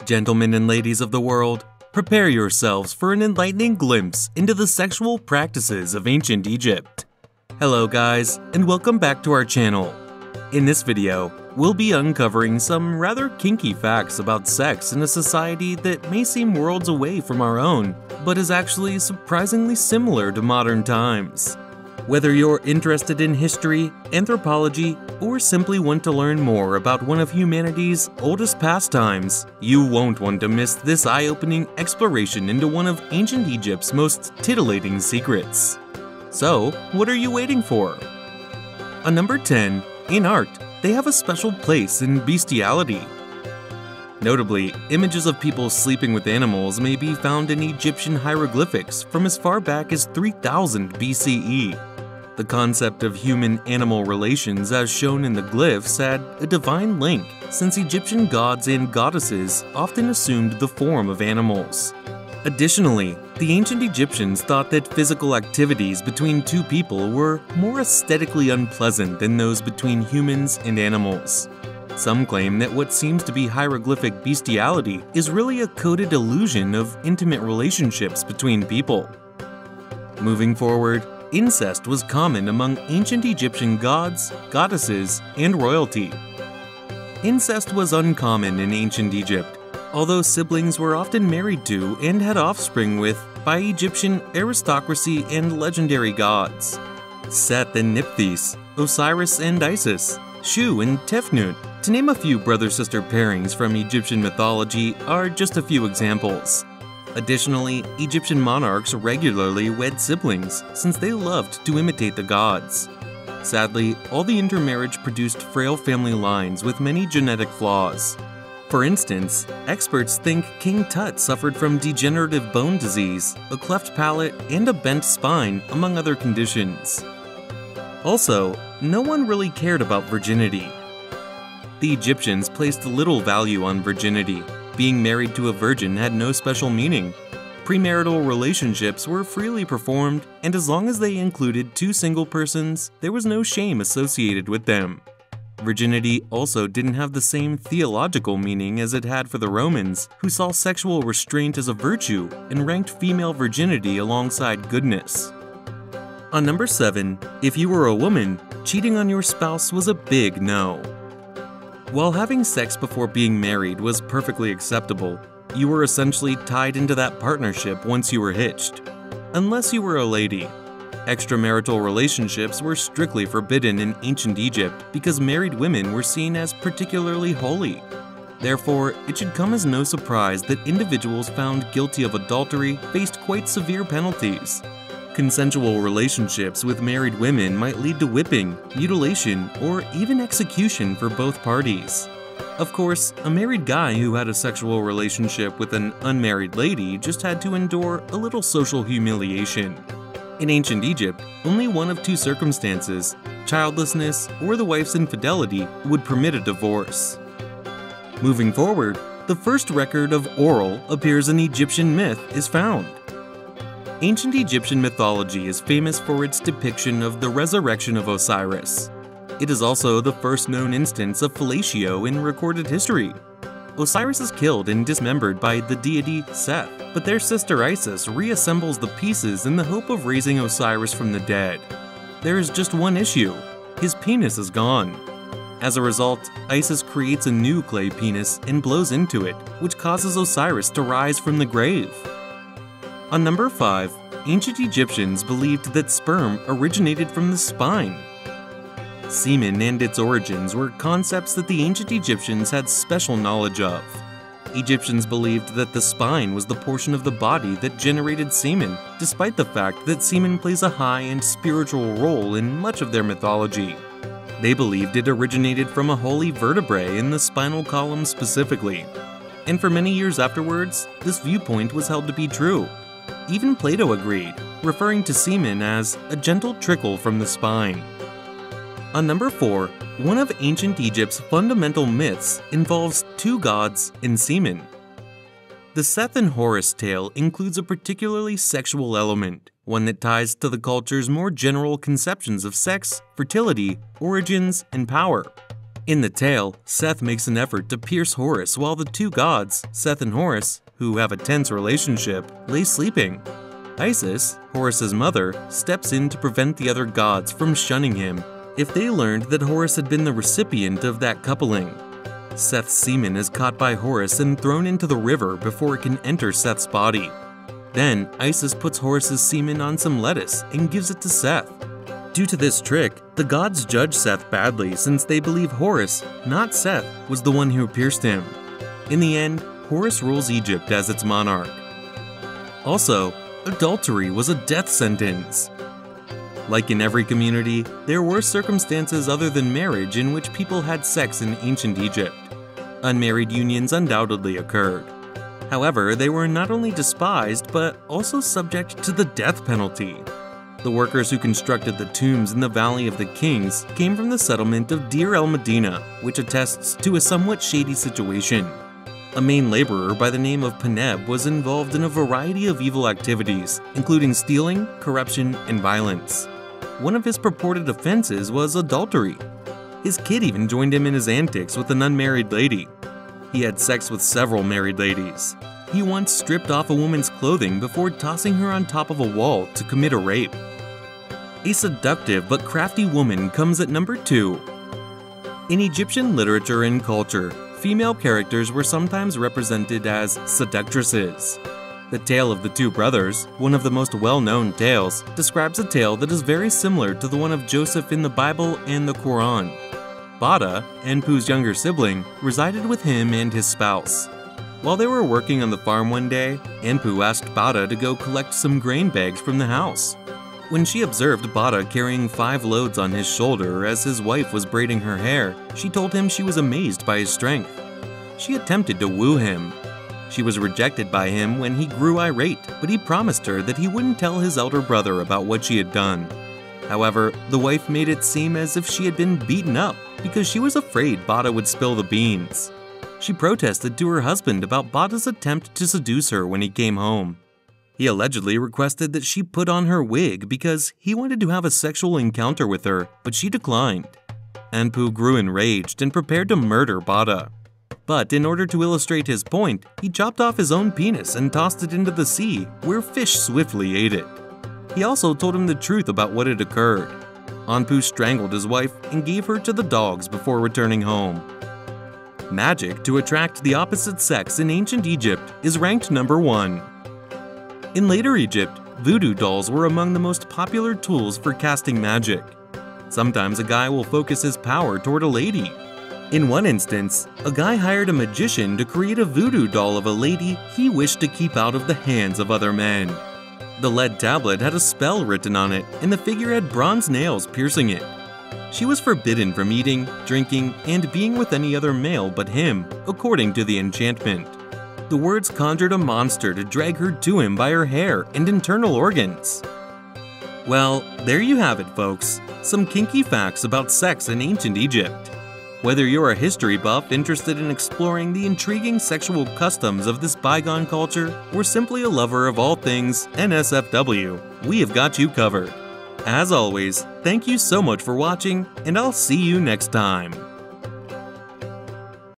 Gentlemen and ladies of the world, prepare yourselves for an enlightening glimpse into the sexual practices of ancient Egypt. Hello guys, and welcome back to our channel. In this video, we'll be uncovering some rather kinky facts about sex in a society that may seem worlds away from our own, but is actually surprisingly similar to modern times. Whether you're interested in history, anthropology, or simply want to learn more about one of humanity's oldest pastimes, you won't want to miss this eye-opening exploration into one of ancient Egypt's most titillating secrets. So, what are you waiting for? On number 10, in art, they have a special place in bestiality. Notably, images of people sleeping with animals may be found in Egyptian hieroglyphics from as far back as 3000 BCE. The concept of human-animal relations as shown in the glyphs had a divine link, since Egyptian gods and goddesses often assumed the form of animals. Additionally, the ancient Egyptians thought that physical activities between two people were more aesthetically unpleasant than those between humans and animals. Some claim that what seems to be hieroglyphic bestiality is really a coded illusion of intimate relationships between people. Moving forward, incest was common among ancient Egyptian gods, goddesses, and royalty. Incest was uncommon in ancient Egypt, although siblings were often married to and had offspring with by Egyptian aristocracy and legendary gods. Seth and Nephthys, Osiris and Isis, Shu and Tefnut, to name a few brother-sister pairings from Egyptian mythology, are just a few examples. Additionally, Egyptian monarchs regularly wed siblings, since they loved to imitate the gods. Sadly, all the intermarriage produced frail family lines with many genetic flaws. For instance, experts think King Tut suffered from degenerative bone disease, a cleft palate, and a bent spine, among other conditions. Also, no one really cared about virginity. The Egyptians placed little value on virginity. Being married to a virgin had no special meaning. Premarital relationships were freely performed, and as long as they included two single persons, there was no shame associated with them. Virginity also didn't have the same theological meaning as it had for the Romans, who saw sexual restraint as a virtue and ranked female virginity alongside goodness. On number 7, if you were a woman, cheating on your spouse was a big no. While having sex before being married was perfectly acceptable, you were essentially tied into that partnership once you were hitched. Unless you were a lady. Extramarital relationships were strictly forbidden in ancient Egypt because married women were seen as particularly holy. Therefore, it should come as no surprise that individuals found guilty of adultery faced quite severe penalties. Consensual relationships with married women might lead to whipping, mutilation, or even execution for both parties. Of course, a married guy who had a sexual relationship with an unmarried lady just had to endure a little social humiliation. In ancient Egypt, only one of two circumstances, childlessness or the wife's infidelity, would permit a divorce. Moving forward, the first record of oral appears in Egyptian myth is found. Ancient Egyptian mythology is famous for its depiction of the resurrection of Osiris. It is also the first known instance of fellatio in recorded history. Osiris is killed and dismembered by the deity Seth, but their sister Isis reassembles the pieces in the hope of raising Osiris from the dead. There is just one issue: his penis is gone. As a result, Isis creates a new clay penis and blows into it, which causes Osiris to rise from the grave. On number 5, ancient Egyptians believed that sperm originated from the spine. Semen and its origins were concepts that the ancient Egyptians had special knowledge of. Egyptians believed that the spine was the portion of the body that generated semen, despite the fact that semen plays a high and spiritual role in much of their mythology. They believed it originated from a holy vertebrae in the spinal column specifically. And for many years afterwards, this viewpoint was held to be true. Even Plato agreed, referring to semen as a gentle trickle from the spine. On number 4, one of ancient Egypt's fundamental myths involves two gods and semen. The Seth and Horus tale includes a particularly sexual element, one that ties to the culture's more general conceptions of sex, fertility, origins, and power. In the tale, Seth makes an effort to pierce Horus while the two gods, Seth and Horus, who have a tense relationship, lay sleeping. Isis, Horus's mother, steps in to prevent the other gods from shunning him if they learned that Horus had been the recipient of that coupling. Seth's semen is caught by Horus and thrown into the river before it can enter Seth's body. Then, Isis puts Horus's semen on some lettuce and gives it to Seth. Due to this trick, the gods judge Seth badly since they believe Horus, not Seth, was the one who pierced him. In the end, Horus rules Egypt as its monarch. Also, adultery was a death sentence. Like in every community, there were circumstances other than marriage in which people had sex in ancient Egypt. Unmarried unions undoubtedly occurred. However, they were not only despised, but also subject to the death penalty. The workers who constructed the tombs in the Valley of the Kings came from the settlement of Deir el-Medina, which attests to a somewhat shady situation. A main laborer by the name of Peneb was involved in a variety of evil activities, including stealing, corruption, and violence. One of his purported offenses was adultery. His kid even joined him in his antics with an unmarried lady. He had sex with several married ladies. He once stripped off a woman's clothing before tossing her on top of a wall to commit a rape. A seductive but crafty woman comes at number 2. In Egyptian literature and culture, female characters were sometimes represented as seductresses. The tale of the two brothers, one of the most well-known tales, describes a tale that is very similar to the one of Joseph in the Bible and the Quran. Bada, Anpu's younger sibling, resided with him and his spouse. While they were working on the farm one day, Anpu asked Bada to go collect some grain bags from the house. When she observed Bada carrying 5 loads on his shoulder as his wife was braiding her hair, she told him she was amazed by his strength. She attempted to woo him. She was rejected by him when he grew irate, but he promised her that he wouldn't tell his elder brother about what she had done. However, the wife made it seem as if she had been beaten up because she was afraid Bada would spill the beans. She protested to her husband about Bada's attempt to seduce her when he came home. He allegedly requested that she put on her wig because he wanted to have a sexual encounter with her, but she declined. Anpu grew enraged and prepared to murder Bada. But in order to illustrate his point, he chopped off his own penis and tossed it into the sea, where fish swiftly ate it. He also told him the truth about what had occurred. Anpu strangled his wife and gave her to the dogs before returning home. Magic to attract the opposite sex in ancient Egypt is ranked number 1. In later Egypt, voodoo dolls were among the most popular tools for casting magic. Sometimes a guy will focus his power toward a lady. In one instance, a guy hired a magician to create a voodoo doll of a lady he wished to keep out of the hands of other men. The lead tablet had a spell written on it, and the figure had bronze nails piercing it. She was forbidden from eating, drinking, and being with any other male but him, according to the enchantment. The words conjured a monster to drag her to him by her hair and internal organs. Well, there you have it, folks. Some kinky facts about sex in ancient Egypt. Whether you're a history buff interested in exploring the intriguing sexual customs of this bygone culture, or simply a lover of all things NSFW, we have got you covered. As always, thank you so much for watching, and I'll see you next time.